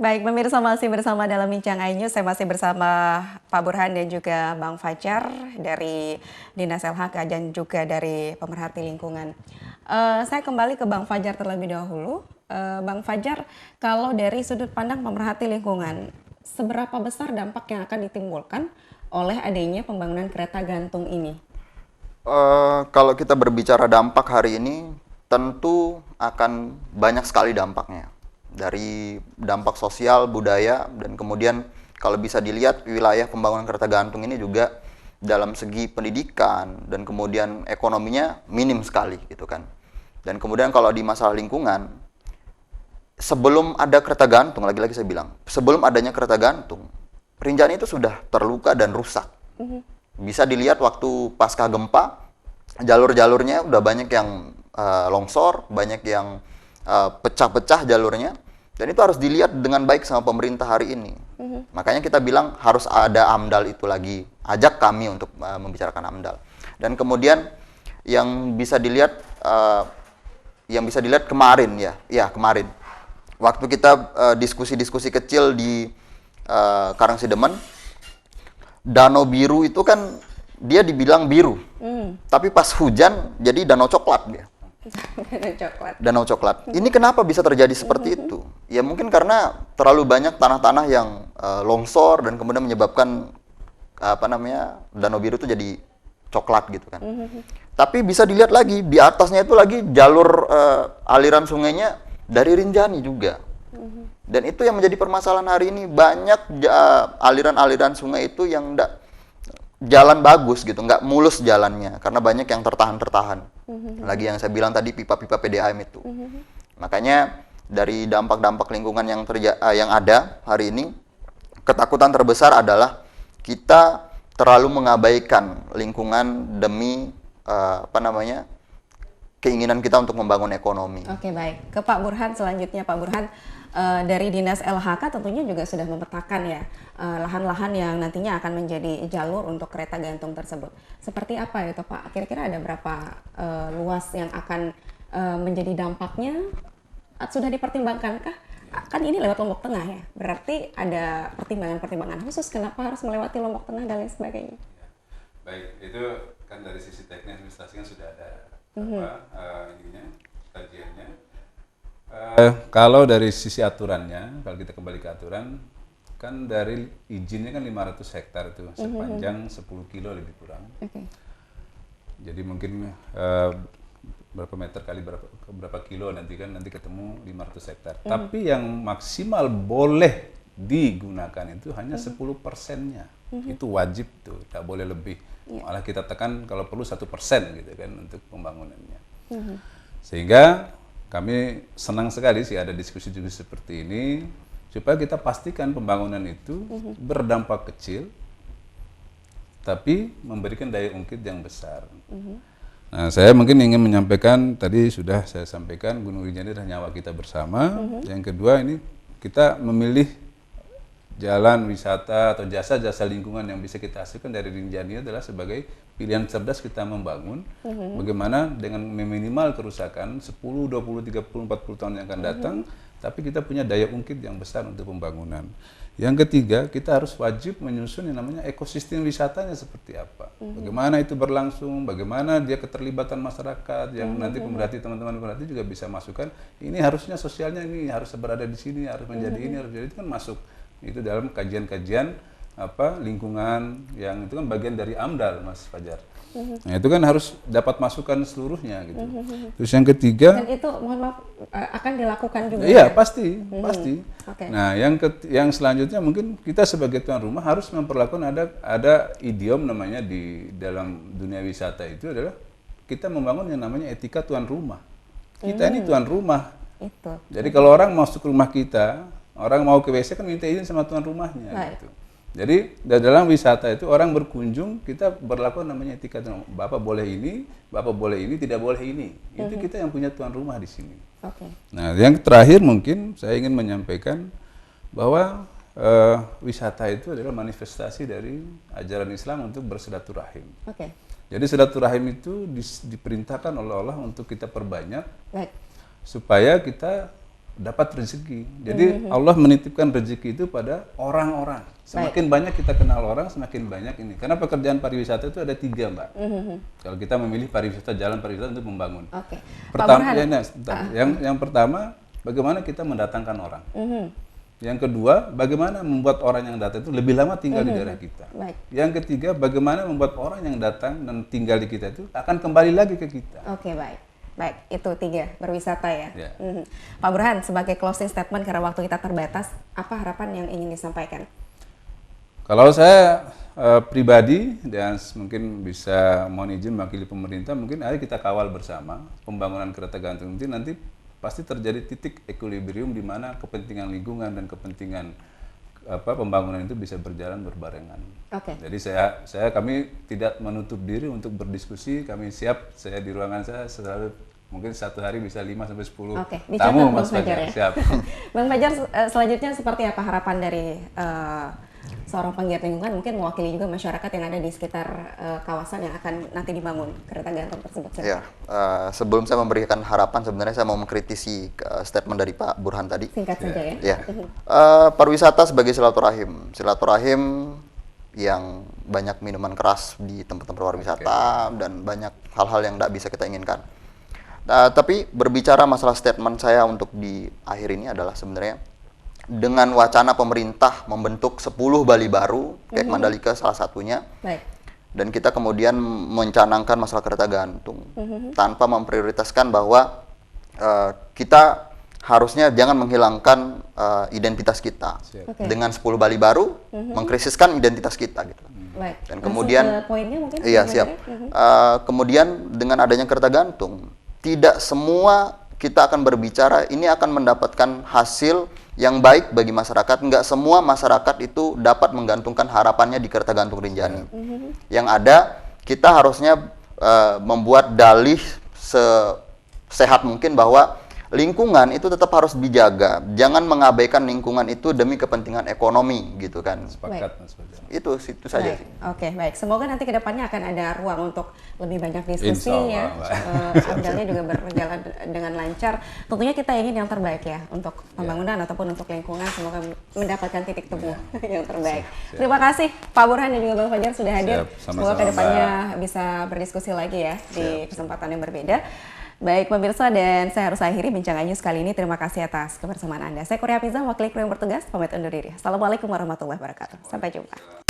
Baik, pemirsa masih bersama dalam Bincang iNews. Saya masih bersama Pak Burhan dan juga Bang Fajar dari Dinas LHK dan juga dari pemerhati lingkungan. Saya kembali ke Bang Fajar terlebih dahulu. Bang Fajar, kalau dari sudut pandang pemerhati lingkungan, seberapa besar dampak yang akan ditimbulkan oleh adanya pembangunan kereta gantung ini? Kalau kita berbicara dampak hari ini, tentu akan banyak sekali dampaknya. Dari dampak sosial, budaya, dan kemudian kalau bisa dilihat wilayah pembangunan kereta gantung ini juga dalam segi pendidikan dan kemudian ekonominya minim sekali gitu kan. Dan kemudian kalau di masalah lingkungan, sebelum ada kereta gantung, lagi-lagi saya bilang, sebelum adanya kereta gantung, Rinjani itu sudah terluka dan rusak. Bisa dilihat waktu pasca gempa, jalur-jalurnya udah banyak yang longsor, banyak yang pecah-pecah jalurnya, dan itu harus dilihat dengan baik sama pemerintah hari ini. Makanya kita bilang harus ada AMDAL itu lagi, ajak kami untuk membicarakan AMDAL. Dan kemudian yang bisa dilihat kemarin kemarin waktu kita diskusi-diskusi kecil di Karangsidemen, danau biru itu kan dia dibilang biru, tapi pas hujan jadi danau coklat dia. Coklat. Danau coklat. Ini kenapa bisa terjadi seperti itu? Ya mungkin karena terlalu banyak tanah-tanah yang longsor dan kemudian menyebabkan danau biru itu jadi coklat gitu kan. Tapi bisa dilihat lagi di atasnya itu lagi jalur aliran sungainya dari Rinjani juga. Dan itu yang menjadi permasalahan hari ini, banyak aliran-aliran sungai itu yang enggak jalan bagus gitu, nggak mulus jalannya karena banyak yang tertahan-tertahan. Lagi yang saya bilang tadi pipa-pipa PDAM itu. Makanya dari dampak-dampak lingkungan yang ada hari ini, ketakutan terbesar adalah kita terlalu mengabaikan lingkungan demi keinginan kita untuk membangun ekonomi. Oke, baik. Ke Pak Burhan selanjutnya. Pak Burhan, dari Dinas LHK tentunya juga sudah memetakan ya lahan-lahan yang nantinya akan menjadi jalur untuk kereta gantung tersebut. Seperti apa itu Pak? Kira-kira ada berapa luas yang akan menjadi dampaknya? Sudah dipertimbangkankah? Kan ini lewat Lombok Tengah ya, berarti ada pertimbangan-pertimbangan khusus kenapa harus melewati Lombok Tengah dan lain sebagainya. Baik, itu kan dari sisi teknis administrasi kan sudah ada kajiannya. Kalau dari sisi aturannya, kalau kita kembali ke aturan, kan dari izinnya kan 500 hektar itu sepanjang 10 kilo lebih kurang. Jadi mungkin berapa meter kali berapa kilo nanti ketemu 500 hektar. Tapi yang maksimal boleh digunakan itu hanya 10%-nya. Itu wajib tuh, tak boleh lebih. Malah kita tekan kalau perlu 1% gitu kan untuk pembangunannya. Sehingga kami senang sekali sih ada diskusi-diskusi seperti ini supaya kita pastikan pembangunan itu berdampak kecil tapi memberikan daya ungkit yang besar. Nah, saya mungkin ingin menyampaikan, tadi sudah saya sampaikan Gunung Rinjani adalah nyawa kita bersama. Yang kedua ini kita memilih jalan wisata atau jasa-jasa lingkungan yang bisa kita hasilkan dari Rinjani adalah sebagai pilihan cerdas kita membangun bagaimana dengan meminimal kerusakan 10, 20, 30, 40 tahun yang akan datang, tapi kita punya daya ungkit yang besar untuk pembangunan. Yang ketiga, kita harus wajib menyusun yang namanya ekosistem wisatanya seperti apa. Bagaimana itu berlangsung, bagaimana dia keterlibatan masyarakat, yang nanti pemerhati, teman-teman pemerhati juga bisa masukkan, ini harusnya sosialnya ini harus berada di sini, harus menjadi ini, harus menjadi itu kan masuk. Itu dalam kajian-kajian lingkungan yang itu kan bagian dari AMDAL, Mas Fajar. Nah, itu kan harus dapat masukan seluruhnya gitu. Terus yang ketiga, Dan itu mohon maaf akan dilakukan juga. iya, pasti. Okay. Nah, yang selanjutnya mungkin kita sebagai tuan rumah harus memperlakukan ada idiom namanya di dalam dunia wisata itu adalah kita membangun yang namanya etika tuan rumah. Kita ini tuan rumah. Itu. Jadi kalau orang masuk ke rumah kita, orang mau ke WC kan minta izin sama tuan rumahnya gitu. Jadi dalam wisata itu orang berkunjung, kita berlaku namanya etika. Bapak boleh ini, Bapak boleh ini, tidak boleh ini. Itu kita yang punya tuan rumah di sini. Nah, yang terakhir mungkin saya ingin menyampaikan bahwa wisata itu adalah manifestasi dari ajaran Islam untuk bersilaturahim. Jadi silaturahim itu diperintahkan oleh Allah untuk kita perbanyak supaya kita dapat rezeki. Jadi Allah menitipkan rezeki itu pada orang-orang. Semakin banyak kita kenal orang, semakin banyak ini. Karena pekerjaan pariwisata itu ada 3, Mbak. Kalau kita memilih pariwisata, jalan pariwisata untuk membangun. Oke. Pak Pertama, Burhan. yang pertama, bagaimana kita mendatangkan orang. Yang kedua, bagaimana membuat orang yang datang itu lebih lama tinggal di daerah kita. Baik. Yang ketiga, bagaimana membuat orang yang datang dan tinggal di kita itu akan kembali lagi ke kita. Oke, baik. Baik, itu 3, berwisata ya. Ya. Pak Burhan, sebagai closing statement karena waktu kita terbatas, apa harapan yang ingin disampaikan? Kalau saya pribadi dan mungkin bisa mohon izin mewakili pemerintah, mungkin ayo kita kawal bersama pembangunan kereta gantung ini, nanti pasti terjadi titik equilibrium di mana kepentingan lingkungan dan kepentingan pembangunan itu bisa berjalan berbarengan. Oke. Jadi kami tidak menutup diri untuk berdiskusi, kami siap, saya di ruangan saya selalu mungkin satu hari bisa 5 sampai 10 Oke, tamu dicatat Mas Bang Fajar Fajar. ya. Siap. Bang Fajar, selanjutnya seperti apa harapan dari seorang penggiat lingkungan, mungkin mewakili juga masyarakat yang ada di sekitar kawasan yang akan nanti dibangun kereta gantung tersebut? Ya, sebelum saya memberikan harapan, sebenarnya saya mau mengkritisi statement dari Pak Burhan tadi. Singkat saja ya. Ya, pariwisata sebagai silaturahim yang banyak minuman keras di tempat-tempat pariwisata dan banyak hal-hal yang tidak bisa kita inginkan. Tapi berbicara masalah statement saya untuk di akhir ini adalah sebenarnya dengan wacana pemerintah membentuk 10 Bali baru, kayak Mandalika salah satunya. Baik. Dan kita kemudian mencanangkan masalah kereta gantung tanpa memprioritaskan bahwa kita harusnya jangan menghilangkan identitas kita. Oke. Dengan 10 Bali baru mengkrisiskan identitas kita gitu. Baik. Dan Langsung kemudian ke poinnya mungkin. iya Bang siap. Fajar? Kemudian dengan adanya kereta gantung, tidak semua kita akan berbicara ini akan mendapatkan hasil yang baik bagi masyarakat. Enggak semua masyarakat itu dapat menggantungkan harapannya di kereta gantung Rinjani. Yang ada kita harusnya membuat dalih sesehat mungkin bahwa lingkungan itu tetap harus dijaga. Jangan mengabaikan lingkungan itu demi kepentingan ekonomi gitu kan. Sepakat Mas Fajar. Itu saja Baik. sih. Oke, baik. Semoga nanti ke depannya akan ada ruang untuk lebih banyak diskusi Insya ya. Allah, Amdalnya juga berjalan dengan lancar. Tentunya kita ingin yang terbaik ya untuk pembangunan ataupun untuk lingkungan. Semoga mendapatkan titik temu yang terbaik. Terima kasih Pak Burhan dan juga Bang Fajar sudah hadir. Siap, Semoga sama-sama, ke depannya bisa berdiskusi lagi ya di kesempatan yang berbeda. Baik pemirsa, dan saya harus akhiri bincang news kali ini. Terima kasih atas kebersamaan Anda. Saya Korea Pizza, wakil kru yang bertugas, pamit undur diri. Assalamualaikum warahmatullahi wabarakatuh. Sampai jumpa.